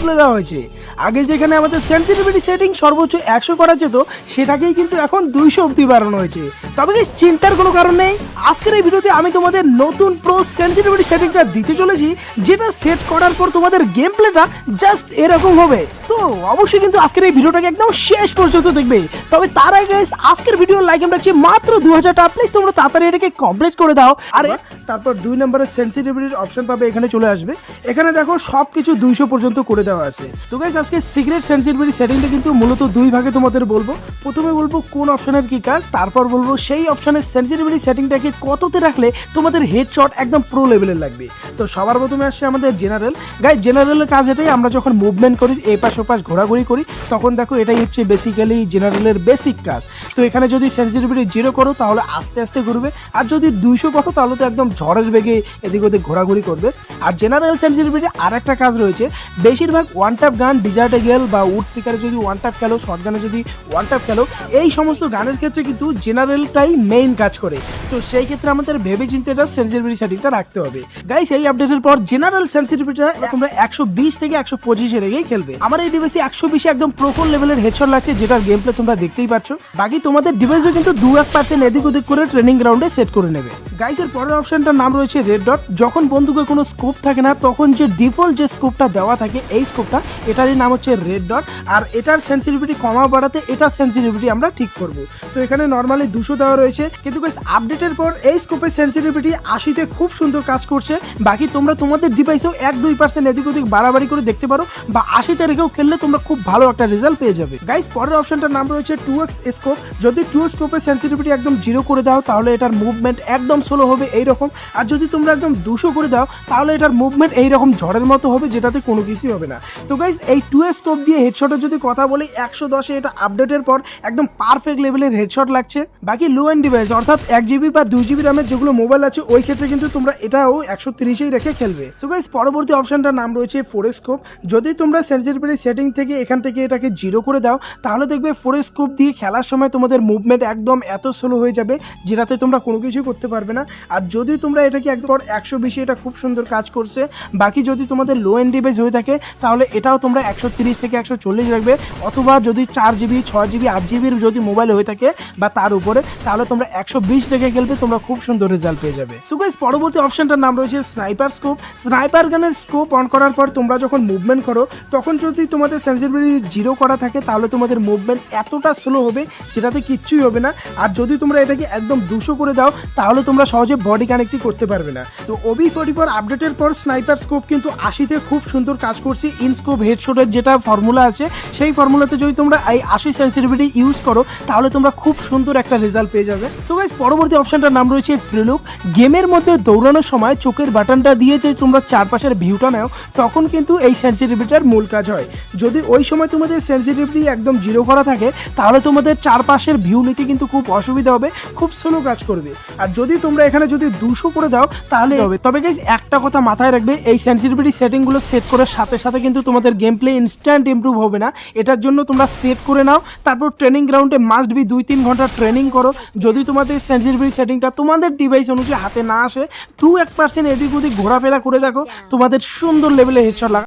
বদলে দেওয়া হয়েছে। আগে যেখানে আমাদের সেন্সিটিভিটি সেটিং সর্বোচ্চ 100 করা যেত, সেটাকেই কিন্তু এখন 200 অবধি বাড়ানো হয়েছে। তবে কি চিন্তার কোনো কারণ নেই, আজকের এই ভিডিওতে আমি তোমাদের নতুন প্রো সেন্সিটিভিটি সেটিংটা দিতে চলেছি, যেটা সেট করার পর তোমাদের গেম প্লেটা জাস্ট এরকম হবে। তো অবশ্যই কিন্তু আজকের এই ভিডিওটাকে একদম শেষ পর্যন্ত দেখবে। তবে তার আগে গাইস, আজকের ভিডিও লাইক আমরা রাখছি মাত্র 2000 টাকা, প্লিজ তোমরা তাড়াতাড়ি এটাকে কমপ্লিট করে দাও। আর তারপর 2 নম্বরের সেন্সিটিভিটির অপশন পাবে, এখানে চলে আসবে। এখানে দেখো সবকিছু 200 পর্যন্ত করে দেওয়া আছে। তো গাইস, আজকে সিক্রেট সেন্সিটিভিটি সেটিংটা কিন্তু মূলত দুই ভাগে তোমাদের বলবো। প্রথমে বলবো কোন অপশনের কি কাজ, তারপর বলবো সেই অপশনের সেন্সিটিভিটি সেটিংটাকে কততে রাখলে তোমাদের হেডশট একদম প্রো লেভেলের লাগবে। তো সবার প্রথমে আসছে আমাদের জেনারেল। গাইস, জেনারেলের কাজ এটাই, আমরা যখন মুভমেন্ট করি, এপাশ ওপাশ ঘোরাঘুরি করি, তখন দেখো এটাই হচ্ছে বেসিক্যালি জেনারেলের বেসিক কাজ। তো এখানে যদি সেন্সিটিভিটি 0 করো তাহলে আস্তে আস্তে ঘুরবে, আর যদি 200 করো তাহলে তো একদম ঝড়ের বেগে এদিক ওদিক ঘোরাঘুরি করবে। আর জেনারেল সেন্সিটিভিটি আর একটা কাজ রয়েছে, বেশিরভাগ ওয়ান ট্যাপ গান, ডিজার্টে গেল বা উড পিকারে যদি ওয়ান ট্যাপ খেলো, শর্ট গানে যদি ওয়ান ট্যাপ খেলো, এই সমস্ত গানের ক্ষেত্রে কিন্তু জেনারেলটাই মেইন কাজ করে। তো সেই ক্ষেত্রে আমাদের ভেবে চিন্তে এটা সেন্সিটিভিটি সেটিংটা রাখতে হবে। গাইস, এই আপডেটের পর জেনারেল সেন্সিটিভিটিটা তোমরা 120 থেকে 125 রেখেই খেলবে। আমার এই ডিভাইসে 120 একদম প্রোফোন লেভেলের হেডশট লাগছে, যেটার গেম প্লে তোমরা দেখতেই পাচ্ছ। বাকি তোমাদের ডিভাইসও কিন্তু 2-1% এদিক ওদিক করে ট্রেনিং গ্রাউন্ডে সেট করে নেবে। গাইস, এর পরের অপশনটার নাম রয়েছে রেড ডট। যখন বন্দুকে কোনো স্কোপ থাকে না, তখন যে ডিফল্ট যে স্কোপটা দেওয়া থাকে, এই স্কোপটা, এটারই নাম হচ্ছে রেড ডট। আর এটার সেন্সিটিভিটি কমা বাড়াতে এটার সেন্সিটিভিটি আমরা ঠিক করব। তো এখানে নর্মালি 200 দেওয়া রয়েছে, কিন্তু গাইস আপডেটের পর এই স্কোপের সেন্সিটিভিটি 80-তে খুব সুন্দর কাজ করছে। বাকি তোমরা তোমাদের ডিভাইসেও 1-2% এদিক ওদিক বাড়াবাড়ি করে দেখতে পারো, বা 80-তে রেখেও খেললে তোমরা খুব ভালো একটা রেজাল্ট পেয়ে যাবে। গাইস, পরের অপশনটার নাম রয়েছে 2x স্কোপ। যদি 2 স্কোপের সেন্সিটিভিটি একদম 0 করে দাও, তাহলে এটার মুভমেন্ট একদম স্লো হবে এইরকম। আর যদি তোমরা একদম 200 করে দাও, তাহলে এটার মুভমেন্ট এইরকম ঝড়ের মতো হবে, যেটাতে কোনো কিছুই হবে না। তো গাইস, এই 2x স্কোপ দিয়ে হেডশটের যদি কথা বলি, 110-এ এটা আপডেটের পর একদম পারফেক্ট লেভেলের হেডশট লাগছে। বাকি লো এন্ড ডিভাইস, অর্থাৎ 1 GB বা 2 GB র্যামের যেগুলো মোবাইল আছে, ওই ক্ষেত্রে কিন্তু তোমরা এটাও 130-এই রেখে খেলবে। সো গাইস, পরবর্তী অপশনটার নাম রয়েছে 4x স্কোপ। যদি তোমরা সেন্সিটিভিটি সেটিং থেকে এখান থেকে এটাকে 0 করে দাও, তাহলে দেখবে 4x স্কোপ দিয়ে খেলার সময় তোমাদের মুভমেন্ট একদম এত স্লো হয়ে যাবে, যেটাতে তোমরা কোনো কিছুই করতে পারবে না। আর যদি তোমরা এটাকে একদম 120-এ, এটা খুব সুন্দর কাজ করছে। বাকি যদি তোমাদের লো এন্ড ডিভাইস হয়ে থাকে, তাহলে এটাও তোমরা 130 থেকে 140 রাখবে। অথবা যদি 4 GB, 6 GB, 8 GB যদি মোবাইল হয়ে থাকে বা তার উপরে, তাহলে তোমরা 120 রেখে খেলবে, তোমরা খুব সুন্দর রেজাল্ট পেয়ে যাবে। সো গাইস, পরবর্তী অপশনটার নাম রয়েছে স্নাইপার স্কোপ। স্নাইপার গানের স্কোপ অন করার পর তোমরা যখন মুভমেন্ট করো, তখন যদি তোমাদের সেন্সিটিভিটি 0 করা থাকে, তাহলে তোমাদের মুভমেন্ট এতটা স্লো হবে, যেটাতে কিচ্ছুই হবে না। আর যদি তোমরা এটাকে একদম 200 করে দাও, তাহলে তোমরা সহজে বডি কানেক্টই করতে পারবে না। তো OB44 আপডেটের পর স্নাইপার স্কোপ কিন্তু 80-তে খুব সুন্দর কাজ করছে। ইন স্কোপ হেডশটের যেটা ফর্মুলা আছে, সেই ফর্মুলাতে যদি তোমরা এই 80 সেন্সিটিভিটি ইউজ করো, তাহলে তোমরা খুব সুন্দর একটা রেজাল্ট পেয়ে যাবে। সো গাইস, পরবর্তী অপশনটার নাম রয়েছে ফ্রিলুক। গেমের মধ্যে দৌড়ানোর সময় চোখের বাটনটা দিয়ে যে তোমরা চারপাশের ভিউটা নাও, তখন কিন্তু এই সেন্সিটিভিটির মূল কাজ হয়। যদি ওই সময় তোমাদের সেন্সিটিভিটি একদম 0 করা থাকে, তাহলে তোমাদের চারপাশের ভিউ নিতে কিন্তু খুব অসুবিধা হবে, খুব স্লো কাজ করবে। আর যদি তোমরা এখানে যদি 200 করে দাও, তাহলে হবে। তবে গাইস, একটা কথা মাথায় রাখবে, এই সেন্সিটিভিটি সেটিংগুলো সেট করার সাথে সাথে কিন্তু তোমাদের গেম প্লে ইনস্ট্যান্ট ইমপ্রুভ হবে না। এটার জন্য তোমরা সেট করে নাও, তারপর ট্রেনিং গ্রাউন্ডে মাস্ট বি 2-3 ঘন্টা ট্রেনিং করো। যদি তোমাদের সেন্সিটিভিটি সেটিংটা তোমাদের ডিভাইস অনুযায়ী হাতে না আসে, 2-1% এদিক ওদিক ঘোরাফেরা করে দেখো, তোমাদের সুন্দর লেভেলে হেডশট লাগা।